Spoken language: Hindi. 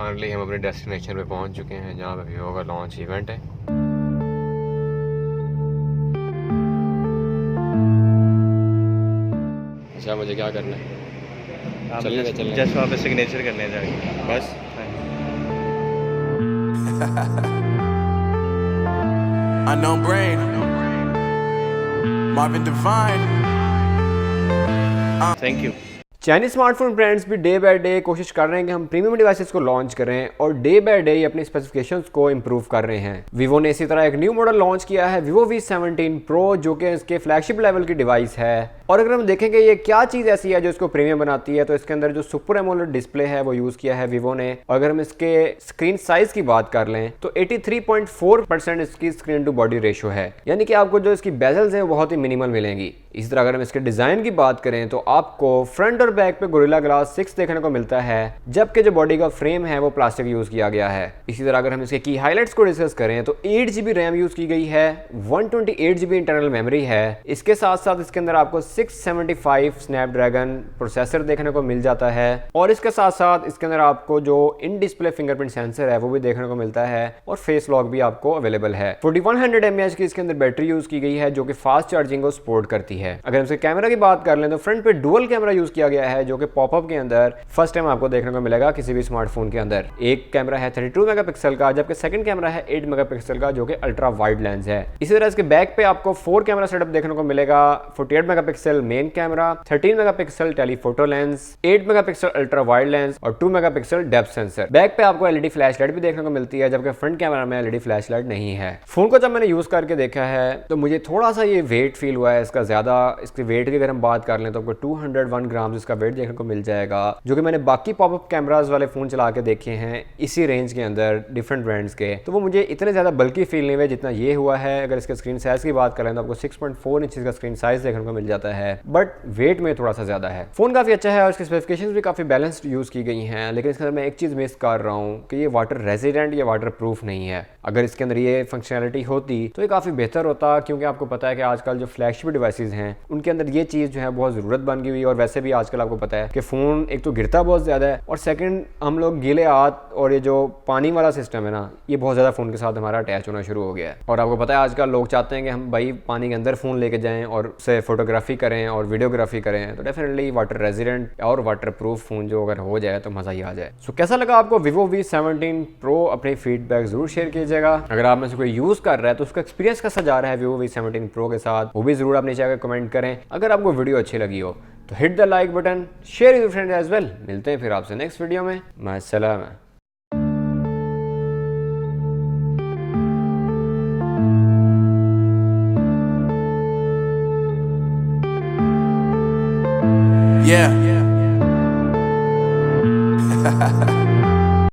फाइनली हम अपने डेस्टिनेशन पे पहुंच चुके हैं जहाँ पे वीवो का लॉन्च इवेंट है। अच्छा मुझे क्या करना है? चलने जस्ट वहाँ पे सिग्नेचर करने जाएंगे बस। Unknown brain, Marvin Divine. Thank you. Chinese smartphone brands भी डे बाय डे कोशिश कर रहे हैं कि हम प्रीमियम डिवाइसेस को लॉन्च करें और डे बाय डे अपनी स्पेसिफिकेशंस को इंप्रूव कर रहे हैं। वीवो ने इसी तरह एक न्यू मॉडल लॉन्च किया है Vivo Y17 Pro, जो कि इसके फ्लैगशिप लेवल की डिवाइस है। और अगर हम देखेंगे ये क्या चीज़ ऐसी है जो इसको प्रीमियम बनाती है, तो इसके अंदर जो सुपर एमोलेड डिस्प्ले है वो यूज़ किया है वीवो ने। और अगर हम इसके स्क्रीन साइज की बात कर लें तो 83.4% इसकी स्क्रीन टू बॉडी रेशो है, यानी कि आपको जो इसकी बेजल्स हैं वो बहुत ही मिनिमल मिलेंगी। इसी तरह अगर हम इसके डिज़ाइन की बात करें तो आपको फ्रंट और बैक पे गोरिल्ला ग्लास 6 देखने को मिलता है, जबकि जो बॉडी का फ्रेम है वो प्लास्टिक यूज़ किया गया है। इसी तरह अगर हम इसके की हाइलाइट्स को डिस्कस करें तो 8GB रैम यूज़ की गई है, 128GB इंटरनल मेमोरी है। इसके साथ साथ इसके अंदर आपको 675 स्नैपड्रैगन प्रोसेसर देखने को मिल जाता है। और इसके साथ साथ इसके अंदर आपको जो इन डिस्प्ले फिंगरप्रिंट सेंसर है वो भी देखने को मिलता है और फेस लॉक भी आपको अवेलेबल है। 4100 mAh की इसके अंदर बैटरी यूज़ की गई है जो कि फास्ट चार्जिंग को सपोर्ट करती है। अगर हम इसके कैमरा की बात कर लें तो फ्रंट पे डुअल कैमरा यूज़ किया गया है, जो कि पॉपअप के अंदर फर्स्ट टाइम आपको देखने को मिलेगा किसी भी स्मार्टफोन के अंदर। एक कैमरा है 32 मेगापिक्सल का, जबकि सेकंड कैमरा है 8 मेगापिक्सल का, जो कि अल्ट्रा वाइड लेंस है। इसी तरह इसके बैक पे आपको 4 कैमरा सेटअप देखने को मिलेगा। 48 megapixel main camera, 13 megapixel telephoto lens, 8 megapixel ultra wide lens और 2 मेगापिक्सल डेप्थ सेंसर। बैक पे आपको एलईडी फ्लैश लाइट भी देखने को मिलती है, जबकि फ्रंट कैमरा में एलईडी फ्लैश लाइट नहीं है। फोन को जब मैंने यूज करके देखा है तो मुझे थोड़ा सा ये वेट फील हुआ है इसका ज्यादा। इसके वेट की अगर हम बात कर लें तो आपको 201 ग्राम इसका वेट देखने को मिल जाएगा, जो कि मैंने बाकी पॉपअप कैमरास वाले फोन चला के देखे हैं इसी रेंज के अंदर डिफरेंट ब्रांड्स के, तो वो मुझे इतने ज्यादा बल्कि फील नहीं हुए जितना ये हुआ है। अगर इसके स्क्रीन साइज की बात करें तो आपको 6.4 इंच का स्क्रीन साइज देखने को मिल जाता है, बट वेट में थोड़ा सा ज्यादा है। फोन काफी अच्छा है और इसकी स्पेसिफिकेशंस भी काफी बैलेंस्ड यूज की गई हैं, लेकिन इसके अंदर मैं एक चीज मिस कर रहा हूँ कि ये वाटर रेजिडेंट या वाटर प्रूफ नहीं है। अगर इसके अंदर ये फंक्शनैलिटी होती तो ये काफी बेहतर होता, क्योंकि आपको पता है कि आजकल जो फ्लैगशिप डिवाइसेज हैं उनके अंदर ये चीज जो है बहुत जरूरत बन गई हुई। और वैसे भी आजकल आपको पता है कि फोन एक तो गिरता बहुत ज्यादा है और सेकंड हम लोग गीले हाथ और ये जो पानी वाला सिस्टम है ना, ये बहुत ज्यादा फोन के साथ हमारा अटैच होना शुरू हो गया है। और आपको पता है आजकल लोग चाहते हैं कि हम भाई पानी के अंदर फोन लेके जाएं और उससे फोटोग्राफी करें और वीडियोग्राफी करें, तो डेफिनेटली वाटर रेजिडेंट और वाटर प्रूफ फोन जो अगर हो जाए तो मजा ही आ जाए। सो कैसा लगा आपको Vivo Y17 Pro? अपनी फीडबैक जरूर शेयर कीजिएगा। अगर आप में से कोई यूज कर रहा है तो उसका एक्सपीरियंस कैसा जा रहा है Vivo Y17 Pro के साथ, वो भी जरूर आप नीचे आकर कमेंट करें। अगर आपको वीडियो अच्छी लगी हो तो hit the like button, share with friends as well. मिलते हैं फिर आपसे नेक्स्ट वीडियो में। माय सलाम। Yeah.